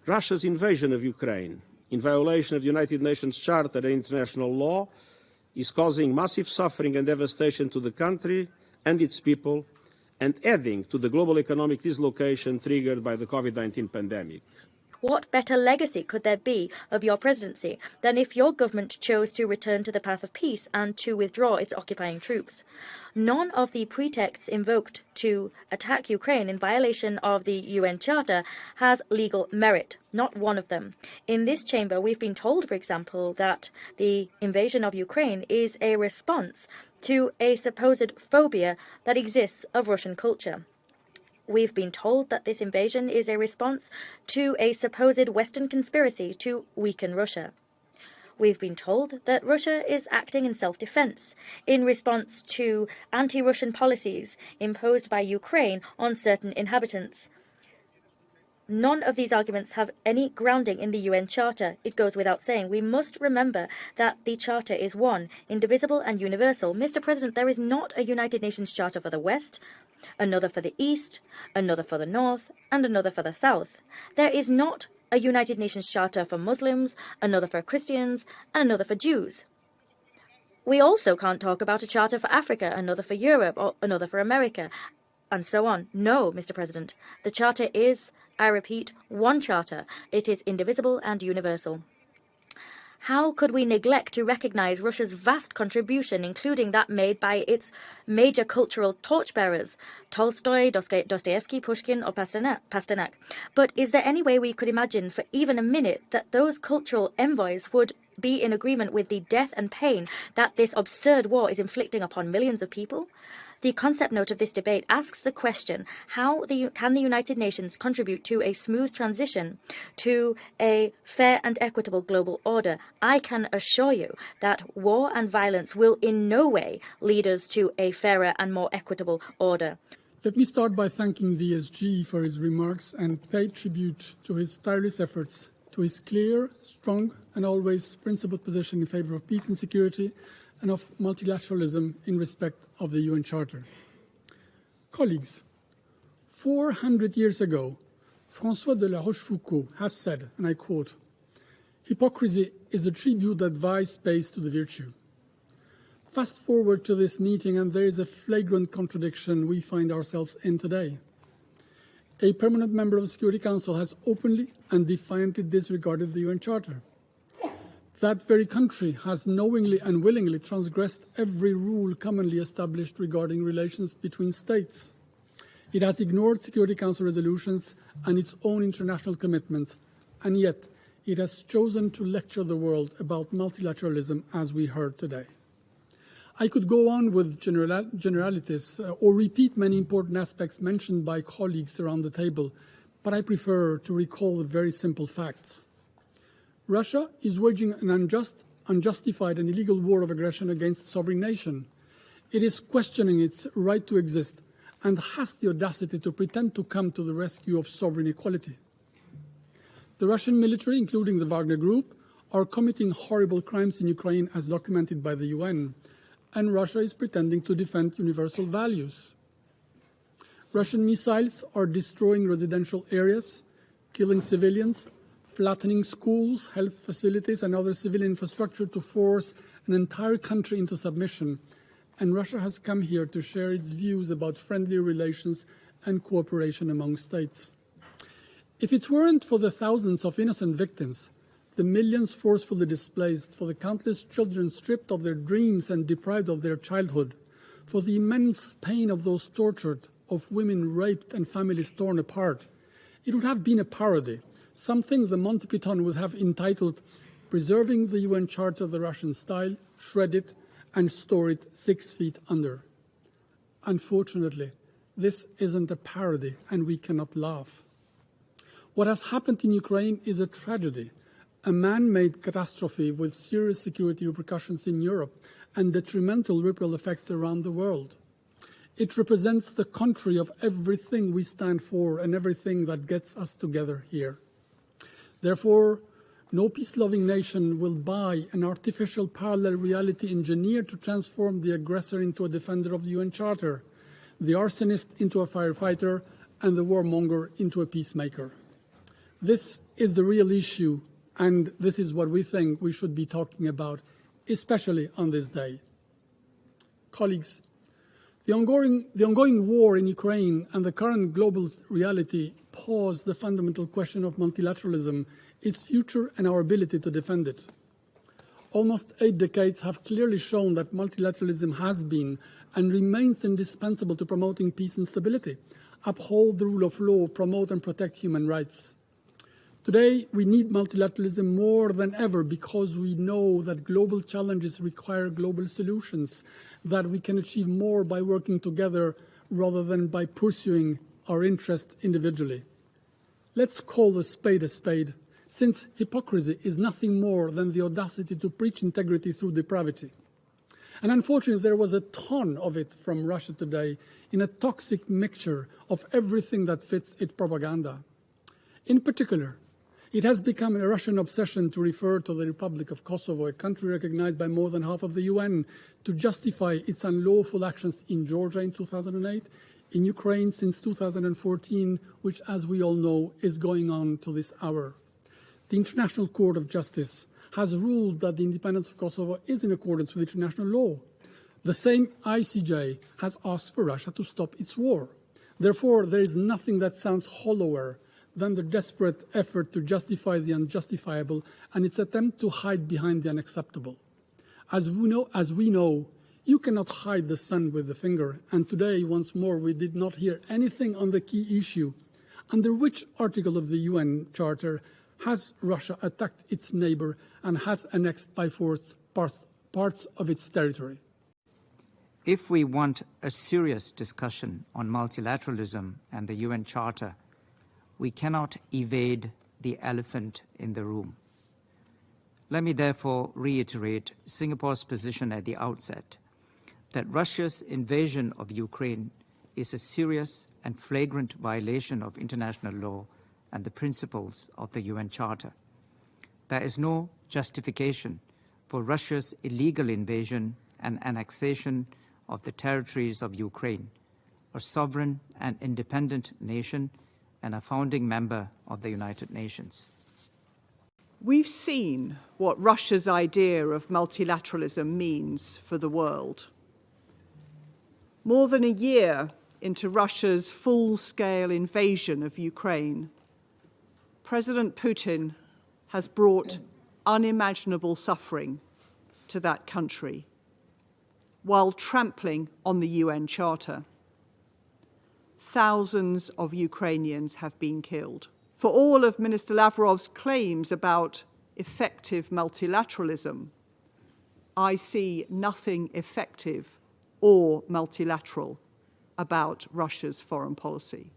Russia's invasion of Ukraine, in violation of the United Nations Charter and international law, is causing massive suffering and devastation to the country and its people, and adding to the global economic dislocation triggered by the COVID-19 pandemic. What better legacy could there be of your presidency than if your government chose to return to the path of peace and to withdraw its occupying troops? None of the pretexts invoked to attack Ukraine in violation of the UN Charter has legal merit, not one of them. In this chamber, we've been told, for example, that the invasion of Ukraine is a response to a supposed phobia that exists of Russian culture. We've been told that this invasion is a response to a supposed Western conspiracy to weaken Russia. We've been told that Russia is acting in self-defense in response to anti-Russian policies imposed by Ukraine on certain inhabitants. None of these arguments have any grounding in the UN Charter. It goes without saying. We must remember that the Charter is one, indivisible and universal. Mr. President, there is not a United Nations Charter for the West, another for the East, another for the North, and another for the South. There is not a United Nations Charter for Muslims, another for Christians, and another for Jews. We also can't talk about a charter for Africa, another for Europe, or another for America, and so on. No, Mr. President, the Charter is, I repeat, one charter. It is indivisible and universal. How could we neglect to recognize Russia's vast contribution, including that made by its major cultural torchbearers, Tolstoy, Dostoevsky, Pushkin, or Pasternak? But is there any way we could imagine for even a minute that those cultural envoys would be in agreement with the death and pain that this absurd war is inflicting upon millions of people? The concept note of this debate asks the question, how can the United Nations contribute to a smooth transition to a fair and equitable global order? I can assure you that war and violence will in no way lead us to a fairer and more equitable order. Let me start by thanking the SG for his remarks and pay tribute to his tireless efforts, to his clear, strong, and always principled position in favor of peace and security, and of multilateralism in respect of the UN Charter. Colleagues, 400 years ago, François de la Rochefoucauld has said, and I quote, "Hypocrisy is the tribute that vice pays to the virtue." Fast forward to this meeting, and there is a flagrant contradiction we find ourselves in today. A permanent member of the Security Council has openly and defiantly disregarded the UN Charter. That very country has knowingly and willingly transgressed every rule commonly established regarding relations between states. It has ignored Security Council resolutions and its own international commitments, and yet it has chosen to lecture the world about multilateralism as we heard today. I could go on with generalities or repeat many important aspects mentioned by colleagues around the table, but I prefer to recall the very simple facts. Russia is waging an unjustified and illegal war of aggression against a sovereign nation. It is questioning its right to exist and has the audacity to pretend to come to the rescue of sovereign equality. The Russian military, including the Wagner Group, are committing horrible crimes in Ukraine as documented by the UN, and Russia is pretending to defend universal values. Russian missiles are destroying residential areas, killing civilians, flattening schools, health facilities, and other civilian infrastructure to force an entire country into submission. And Russia has come here to share its views about friendly relations and cooperation among states. If it weren't for the thousands of innocent victims, the millions forcefully displaced, for the countless children stripped of their dreams and deprived of their childhood, for the immense pain of those tortured, of women raped and families torn apart, it would have been a parody, something the Monty Python would have entitled "Preserving the UN Charter the Russian Style, Shred It and Store It 6 feet under." Unfortunately, this isn't a parody and we cannot laugh. What has happened in Ukraine is a tragedy, a man-made catastrophe with serious security repercussions in Europe and detrimental ripple effects around the world. It represents the contrary of everything we stand for and everything that gets us together here. Therefore, no peace-loving nation will buy an artificial parallel reality engineered to transform the aggressor into a defender of the UN Charter, the arsonist into a firefighter, and the warmonger into a peacemaker. This is the real issue, and this is what we think we should be talking about, especially on this day. Colleagues, the ongoing war in Ukraine and the current global reality pose the fundamental question of multilateralism, its future and our ability to defend it. Almost 8 decades have clearly shown that multilateralism has been and remains indispensable to promoting peace and stability, uphold the rule of law, promote and protect human rights. Today, we need multilateralism more than ever because we know that global challenges require global solutions, that we can achieve more by working together rather than by pursuing our interests individually. Let's call a spade, since hypocrisy is nothing more than the audacity to preach integrity through depravity. And unfortunately, there was a ton of it from Russia today in a toxic mixture of everything that fits its propaganda. In particular, it has become a Russian obsession to refer to the Republic of Kosovo, a country recognized by more than half of the UN, to justify its unlawful actions in Georgia in 2008, in Ukraine since 2014, which, as we all know, is going on to this hour. The International Court of Justice has ruled that the independence of Kosovo is in accordance with international law. The same ICJ has asked for Russia to stop its war. Therefore, there is nothing that sounds hollower than the desperate effort to justify the unjustifiable and its attempt to hide behind the unacceptable. As we know, you cannot hide the sun with the finger, and today, once more, we did not hear anything on the key issue. Under which article of the UN Charter has Russia attacked its neighbor and has annexed by force parts of its territory? If we want a serious discussion on multilateralism and the UN Charter, we cannot evade the elephant in the room. Let me therefore reiterate Singapore's position at the outset that Russia's invasion of Ukraine is a serious and flagrant violation of international law and the principles of the UN Charter. There is no justification for Russia's illegal invasion and annexation of the territories of Ukraine, a sovereign and independent nation and a founding member of the United Nations. We've seen what Russia's idea of multilateralism means for the world. More than a year into Russia's full-scale invasion of Ukraine, President Putin has brought unimaginable suffering to that country while trampling on the UN Charter. Thousands of Ukrainians have been killed. For all of Minister Lavrov's claims about effective multilateralism, I see nothing effective or multilateral about Russia's foreign policy.